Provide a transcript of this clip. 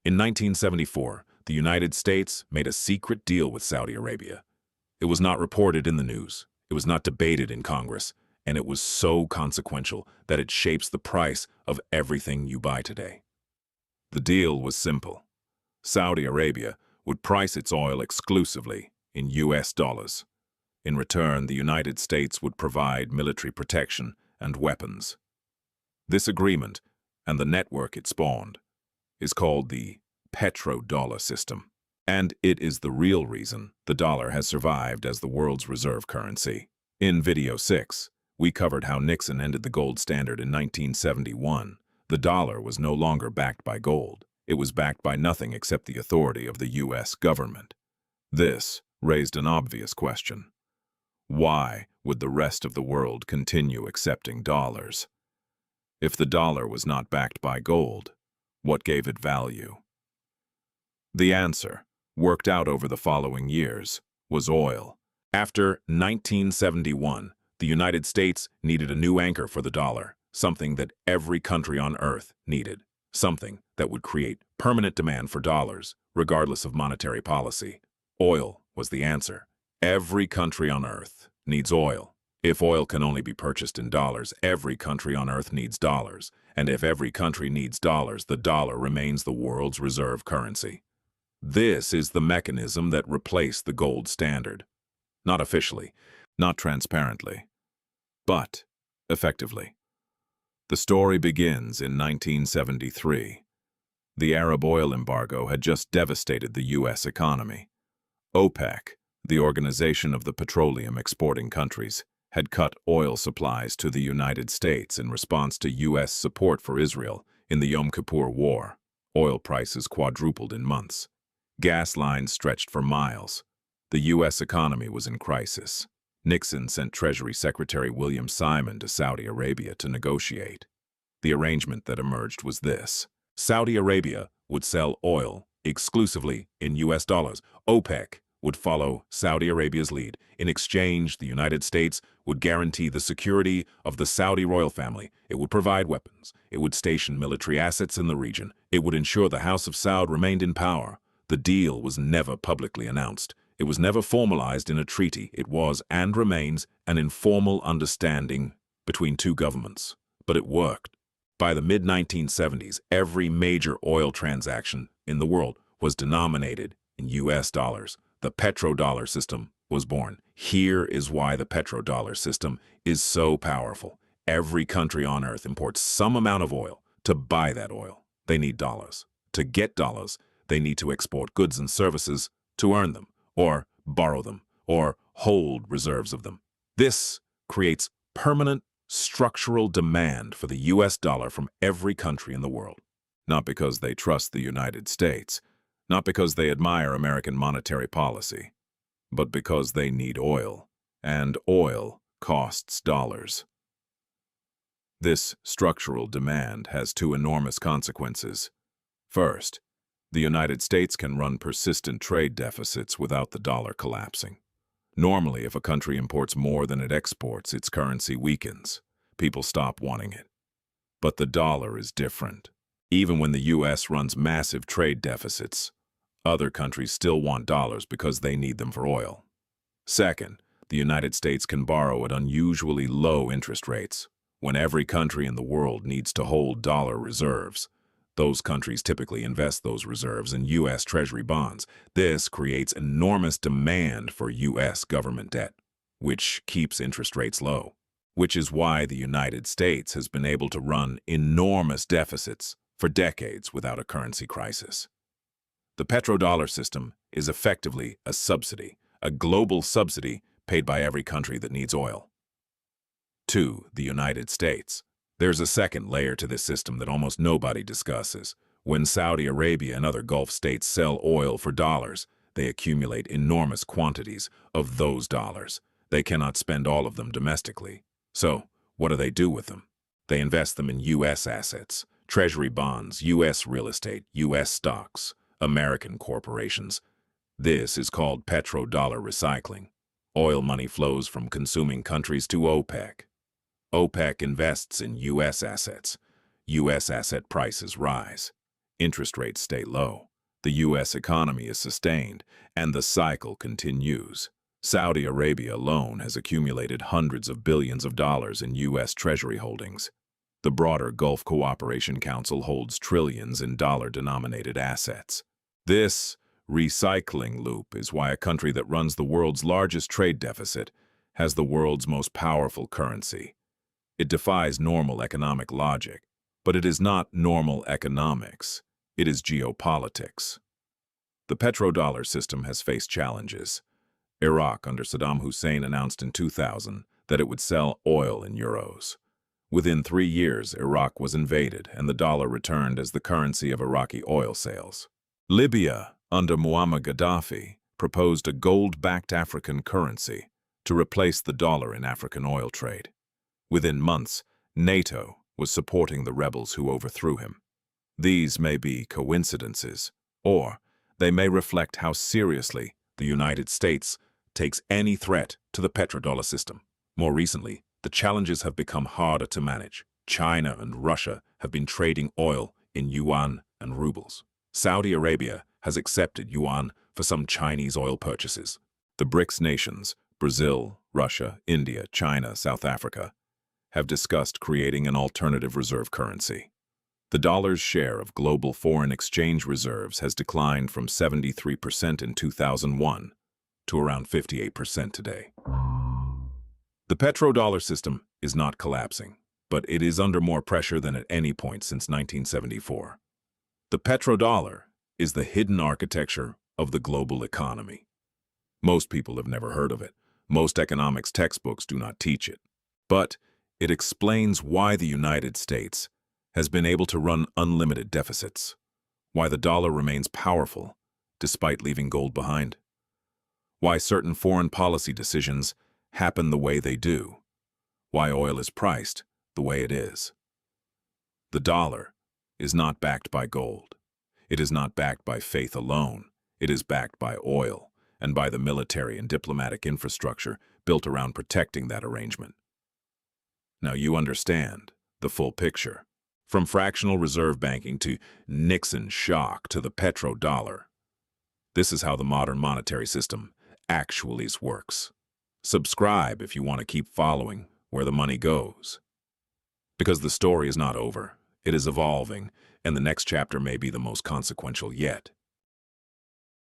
In 1974, the United States made a secret deal with Saudi Arabia. It was not reported in the news, it was not debated in Congress, and it was so consequential that it shapes the price of everything you buy today. The deal was simple. Saudi Arabia would price its oil exclusively in US dollars. In return, the United States would provide military protection and weapons. This agreement, and the network it spawned, is called the Petrodollar system. And it is the real reason the dollar has survived as the world's reserve currency. In Video 6, we covered how Nixon ended the gold standard in 1971. The dollar was no longer backed by gold. It was backed by nothing except the authority of the U.S. government. This raised an obvious question. Why would the rest of the world continue accepting dollars? If the dollar was not backed by gold, what gave it value? The answer, worked out over the following years, was oil. After 1971, the United States needed a new anchor for the dollar, something that every country on Earth needed, something that would create permanent demand for dollars, regardless of monetary policy. Oil was the answer. Every country on Earth needs oil. If oil can only be purchased in dollars, every country on Earth needs dollars. And if every country needs dollars, the dollar remains the world's reserve currency. This is the mechanism that replaced the gold standard. Not officially, not transparently, but effectively. The story begins in 1973. The Arab oil embargo had just devastated the U.S. economy. OPEC, the Organization of the Petroleum Exporting Countries, had cut oil supplies to the United States in response to U.S. support for Israel in the Yom Kippur War. Oil prices quadrupled in months. Gas lines stretched for miles. The U.S. economy was in crisis. Nixon sent Treasury Secretary William Simon to Saudi Arabia to negotiate. The arrangement that emerged was this. Saudi Arabia would sell oil exclusively in U.S. dollars. OPEC would follow Saudi Arabia's lead. In exchange, the United States would guarantee the security of the Saudi royal family. It would provide weapons. It would station military assets in the region. It would ensure the House of Saud remained in power. The deal was never publicly announced. It was never formalized in a treaty. It was, and remains, an informal understanding between two governments. But it worked. By the mid-1970s, every major oil transaction in the world was denominated in U.S. dollars. The petrodollar system was born. Here is why the petrodollar system is so powerful. Every country on Earth imports some amount of oil. To buy that oil, they need dollars. To get dollars, they need to export goods and services to earn them, or borrow them, or hold reserves of them. This creates permanent structural demand for the U.S. dollar from every country in the world. Not because they trust the United States, not because they admire American monetary policy, but because they need oil, and oil costs dollars. This structural demand has two enormous consequences. First, the United States can run persistent trade deficits without the dollar collapsing. Normally, if a country imports more than it exports, its currency weakens. People stop wanting it. But the dollar is different. Even when the U.S. runs massive trade deficits, other countries still want dollars because they need them for oil. Second, the United States can borrow at unusually low interest rates. When every country in the world needs to hold dollar reserves, those countries typically invest those reserves in U.S. Treasury bonds. This creates enormous demand for U.S. government debt, which keeps interest rates low, which is why the United States has been able to run enormous deficits for decades without a currency crisis. The petrodollar system is effectively a subsidy, a global subsidy paid by every country that needs oil. 2. The United States. There's a second layer to this system that almost nobody discusses. When Saudi Arabia and other Gulf states sell oil for dollars, they accumulate enormous quantities of those dollars. They cannot spend all of them domestically. So, what do they do with them? They invest them in U.S. assets, Treasury bonds, U.S. real estate, U.S. stocks, American corporations. This is called petrodollar recycling. Oil money flows from consuming countries to OPEC. OPEC invests in U.S. assets. U.S. asset prices rise. Interest rates stay low. The U.S. economy is sustained, and the cycle continues. Saudi Arabia alone has accumulated hundreds of billions of dollars in U.S. Treasury holdings. The broader Gulf Cooperation Council holds trillions in dollar-denominated assets. This recycling loop is why a country that runs the world's largest trade deficit has the world's most powerful currency. It defies normal economic logic, but it is not normal economics. It is geopolitics. The petrodollar system has faced challenges. Iraq under Saddam Hussein announced in 2000 that it would sell oil in euros. Within 3 years, Iraq was invaded and the dollar returned as the currency of Iraqi oil sales. Libya, under Muammar Gaddafi, proposed a gold-backed African currency to replace the dollar in African oil trade. Within months, NATO was supporting the rebels who overthrew him. These may be coincidences, or they may reflect how seriously the United States takes any threat to the petrodollar system. More recently, the challenges have become harder to manage. China and Russia have been trading oil in yuan and rubles. Saudi Arabia has accepted yuan for some Chinese oil purchases. The BRICS nations, Brazil, Russia, India, China, South Africa, have discussed creating an alternative reserve currency. The dollar's share of global foreign exchange reserves has declined from 73% in 2001 to around 58% today. The petrodollar system is not collapsing, but it is under more pressure than at any point since 1974. The petrodollar is the hidden architecture of the global economy. Most people have never heard of it. Most economics textbooks do not teach it. But it explains why the United States has been able to run unlimited deficits, why the dollar remains powerful despite leaving gold behind, why certain foreign policy decisions happen the way they do, why oil is priced the way it is. The dollar is not backed by gold. It is not backed by faith alone. It is backed by oil and by the military and diplomatic infrastructure built around protecting that arrangement. Now you understand the full picture. From fractional reserve banking to Nixon shock to the petrodollar. This is how the modern monetary system actually works. Subscribe if you want to keep following where the money goes. Because the story is not over, it is evolving, and the next chapter may be the most consequential yet.